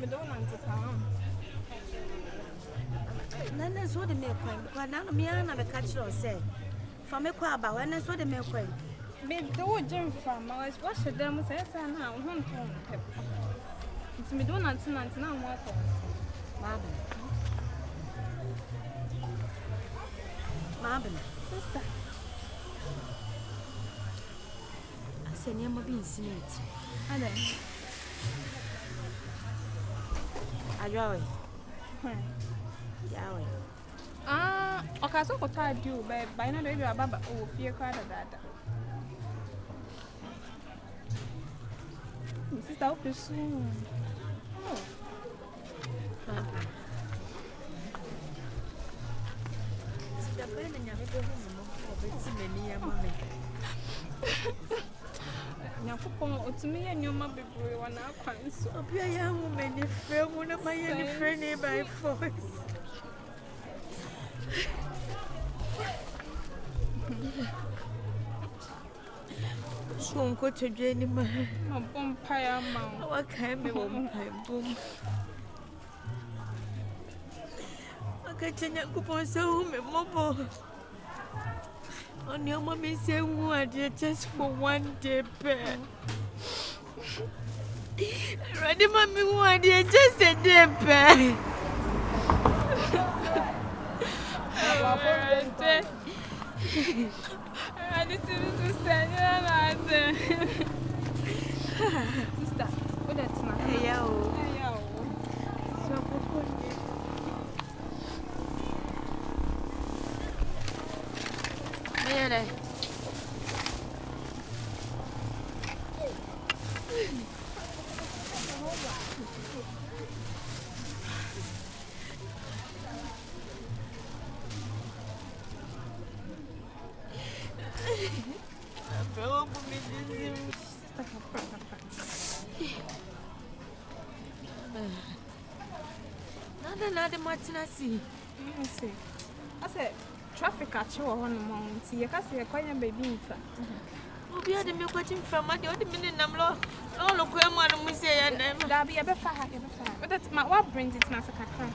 me don't want to come. None is what the milk queen. But now me and I catch you say. From a quab, when I saw the milk queen. Me do Jim from I was watching them say, and now home. It's me don't want to now what. Marvin, Sister. I said, near my being seen it. And then, I draw it. Yahweh. Okay, so what I do, but by now, you're about oh, fear card of that. This is out soon. Oh, the pen and never go home. It's many a moment. Now, to me, and your mother, one hour, so be a young woman, if friend, one of my young friend by force. So, go to Jenny, my bumpire mount. What kind of boom? I can't get coupon so mobile. On your mommy say, what, just for one day, pair. Ready, mommy, one day, just a day, pair. I need to sister, sister, what that's my hey, Mene. Nada Martina see. I said traffic at you on the mount. You can see a quiet baby. We had a milk watching from my other minute. I'm lost. Oh, look, where madam we say, and that'll be a bit far. But that's my what brings it, Master Cacra.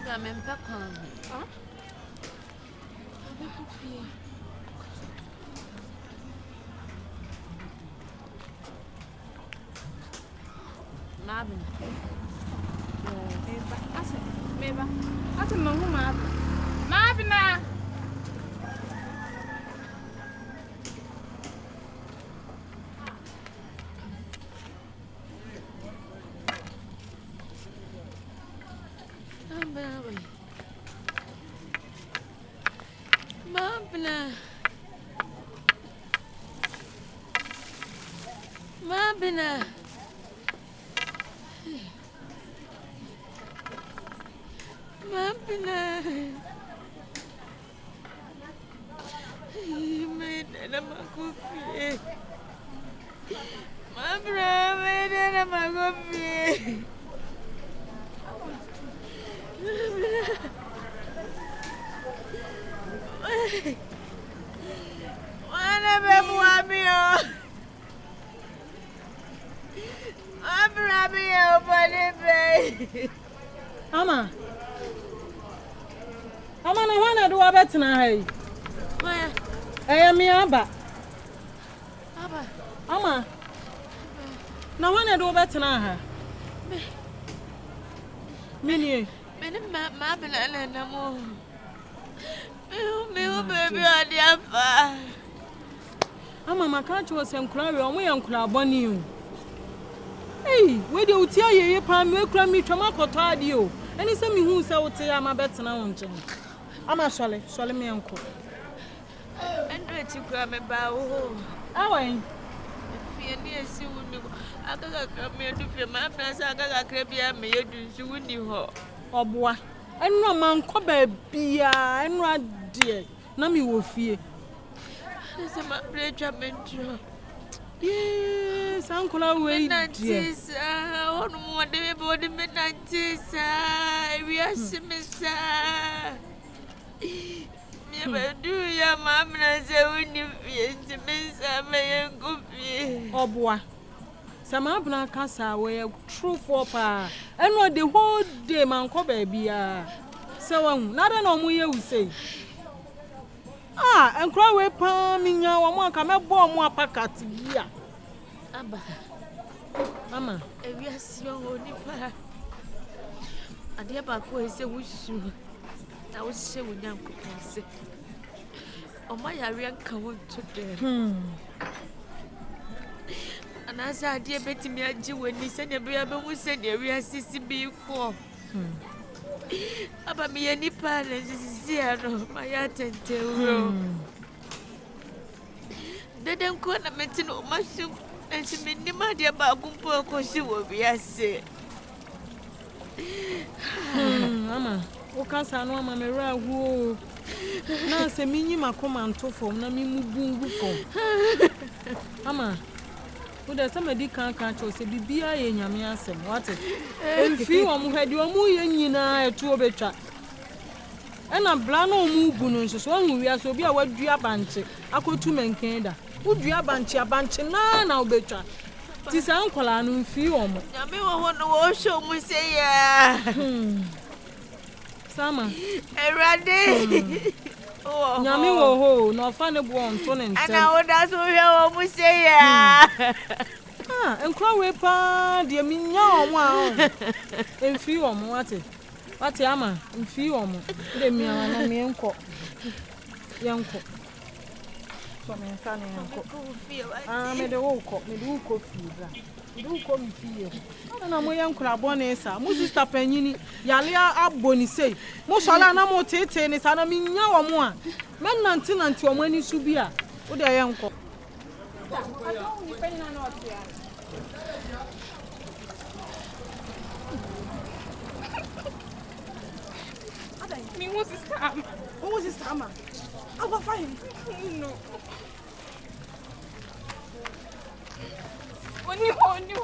I'm in Peckham. Huh? Marvin. Maybe. I don't know who Marvin. Mabina. You made a coffee. My brother made a coffee. Ama. Ama na wana do abetena hai. Where? Me aba. Aba. Ama. Na wana do abetena ha. Mini. Mene ma bela na mo. Me baby adi afa. Ama maka chi wo sem kura we omo ye nkura boni o. Hey, we dey utia ye pa me kura mi twama koto ade o. Eni se mi hu se wote ya ma betena wo nchen. Ama shole me enko. Endo ti kura me ba wo. Awen. Fiani esi wuni ko. Akaga kame du fi ma prasa akaga krebia me yedu nsu wuni ho. Oboa. Enu man ko ba bia, enu ade. Na me wo fie. Ese ma precha mentro. Yes, uncle away. Nantisa, onu mo de me body me nantisa. We are simisa. Me be do ya ma na se wuni fi simisa me yenko fi. Oboa. Sama abna kasa we true for pa. Enu the whole day man ko ba bia. Se wan, nada na omo ye usei. Ah, enkra we pa minya wo mo aka mebo mo apakati bia. Aba. Mama, Ewi asio oni pa. Ade ba ko ese wusu. Na wo hye wunya nkopose. Oma yare anka won to dem. Anasa ade betimi agi woni se ne bia be hu se ne ewi asisi bi ko. Aba mi yani pa na sisi ano ma ya tente wo. Deden ko na metino masu ensi minni ma de ba gumpo ko si wo biase. Mama, o kasa no mama me ra hu. Na se minyi makoma nto fom na mi mu bungu fom. Mama, wo de se medi kan cho se bibia ye nyame asem, what? Emfi wo mu hadi wo mu ye nyina etu obetwa. Ena bla na omu gu no nso so hu wi aso bi a wadua banche akotu menken da. Udua banche na obetwa. Ti sa nkola no mfi wo mo. Nyame wo ho no wo show mu se ya. Sama. Erade. Oh. Nyame wo ho no fa ne bo onto ne ntem. Ana wo da so hwe wo mu se ya. Ah, enkro we pa de minya omo a. Emfi wo mo wate. Wate ama, mfi wo mo. De mi ama na mi enko. Yenko. So me nsa ne yenko. Ah, me de wo ko fi bra. Du ko mi fi. Na mo yenkura abone sa. Mo sister panyini, yale aboni sei. Mo sola na mo tete ni sa na minya wo mo a. Men nanti wo mo ani su bi a. Wo de yenko. Me who sister ama. Who is this Tama? I will find him. No. Oni ho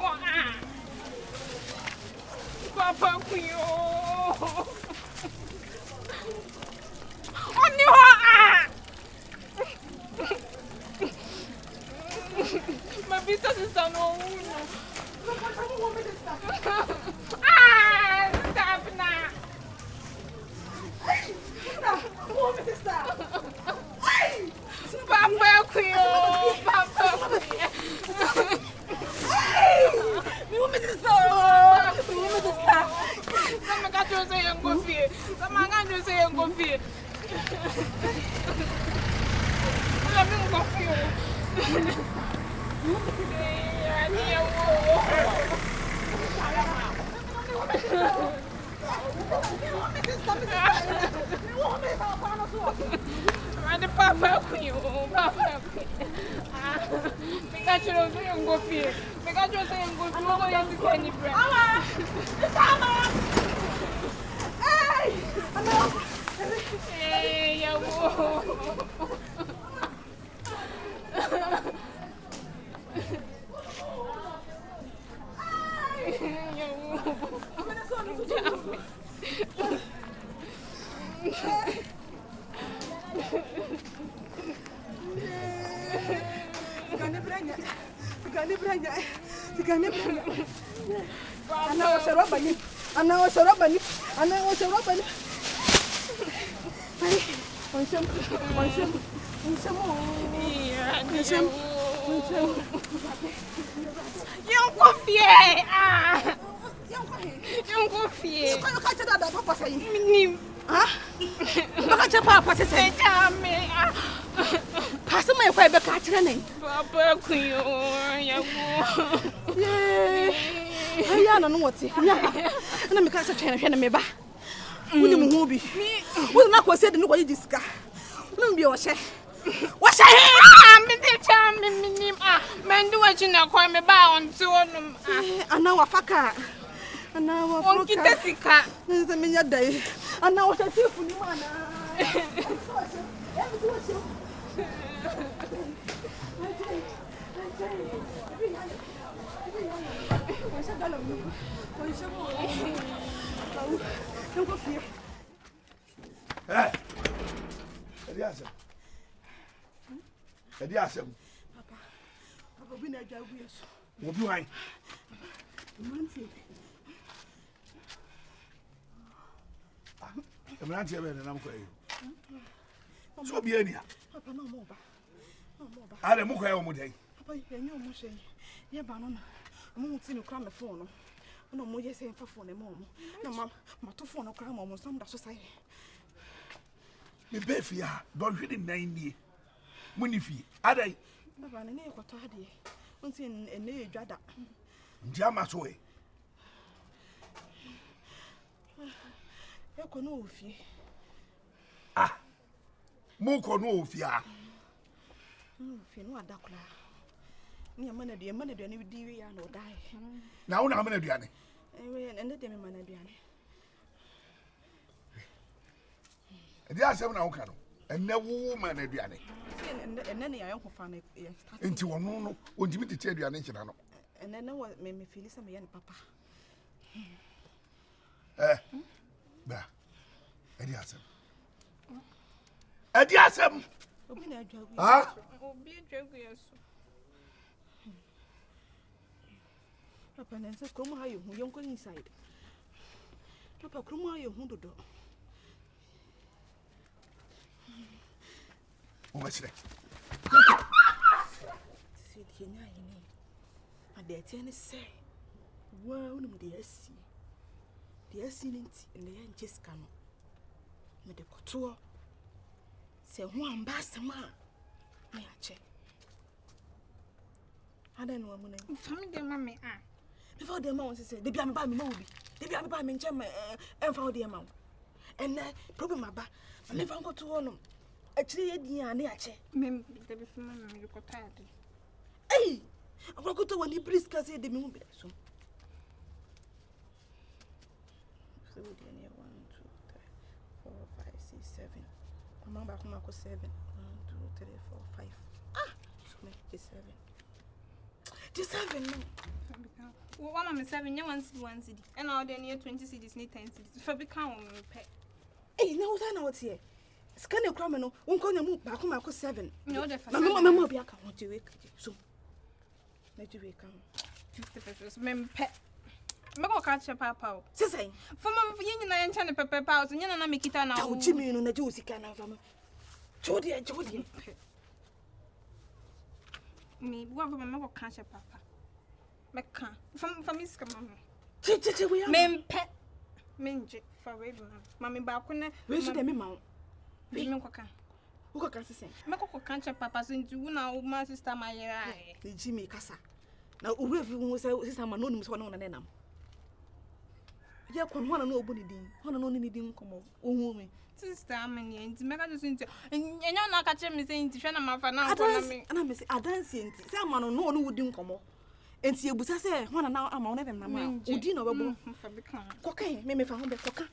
ah. Papa kuyo. Oni ho ah. My business is done. No. Ah, stop now. Papa kuyo. Papa kuyo. Me want me to stop. Me want me to stop. Sama ka jo say en go fie. Sama ka jo say en go fie. Ala me go fie. Ya ni wo. Ada papa kuyo. Papa kuyo. Pikachu say en go fie. Pikachu say en go fie. Wo ya fie ni bre. Ama. Sama. Hey! Hey, ya wo. Papa kuyo ya wo. Yeah, no what? Na me ka sa twena na me ba. Woni mu hu bi. Woni na ko se de no ko yi diska. Woni bi o hye. What's your hair? I'm the charm, man, do what you know, call me bow on to them. And now a fucker. And now a funky Sika. This is a minute day. And now what I feel for you, Papa. Papa, we need to go. What do I? I'm not here, and I'm going. So be any. Papa, no more. I don't know how much. Papa, you know, Moshe. Yeah, banana. I'm going to cram the phone. No more, yes, for phone, mom. No, ma'am, my two phone, no cram almost some society. Me befia, don't really 90. Munifi, are they? Papa, I know what I did. Once in a new jada. Jamas way. You can know if you. Ah, Moko no fear. If you know a doctor. Near money, dear money, do you dear no die? Now, I'm going to do it. And let them in money. There are 7 hours, and no woman at Diane. And then I don't find it. Into one, no, would you meet the tell you an inch? And then what made me feel some young papa. Bah, Ediasem. Ah, Papa, and says, come how you go inside. Papa, come how you hold the door. what's that? Said he now, I dare tell you, say, well, the SC in the end just come. With the couture. Say, one bastama. I check. I don't know what I'm Family, mammy. before the amount say, they be by me, movie. They be by me, and for the amount. And that problem about, and if I go to one. Actually, I near check. Mem, the before you got tired. Hey! I'm going to go to one brisk because the movie. So, 1, 2, 3, 4, 5, 6, 7. I'm back home. 7. 1, 2, 3, 4, 5. Ah! So, 7. Just 7 no. One of my 7, you want 1 city. And all the near 20 cities need 10 cities. For become pay. Hey, now I know what's here. Scan your criminal, won't call your move back home. 7. No, the first. Mamma, be a count to wake. So, let you wake up. 50 pesos. Mem pet. Mako catch a papa. Say, for Mamma, you know, and China pepper powers, and you know, make it now. oh, Jimmy, and the Josie can have Jody. Me, what of Mamma catch a papa. Mecca from Miss Mamma. We are Mem pet. Minge for Raven. Mammy Balcony, where's the memo? Women coca. Who can say? Mako catch a papa into now, my sister, my eye. The Jimmy Cassa. Now, whoever was some anonymous one on an enam. You can want to know nobody, one and only didn't come of woman. Sister, I'm in to make us into, and you're not catching me saying to Shana Mafa now. And I miss a dancing, someone no one wouldn't come. And see, but I say, one and now I'm on them, Mamma. Would you know about for become cocaine? Maybe found the coca.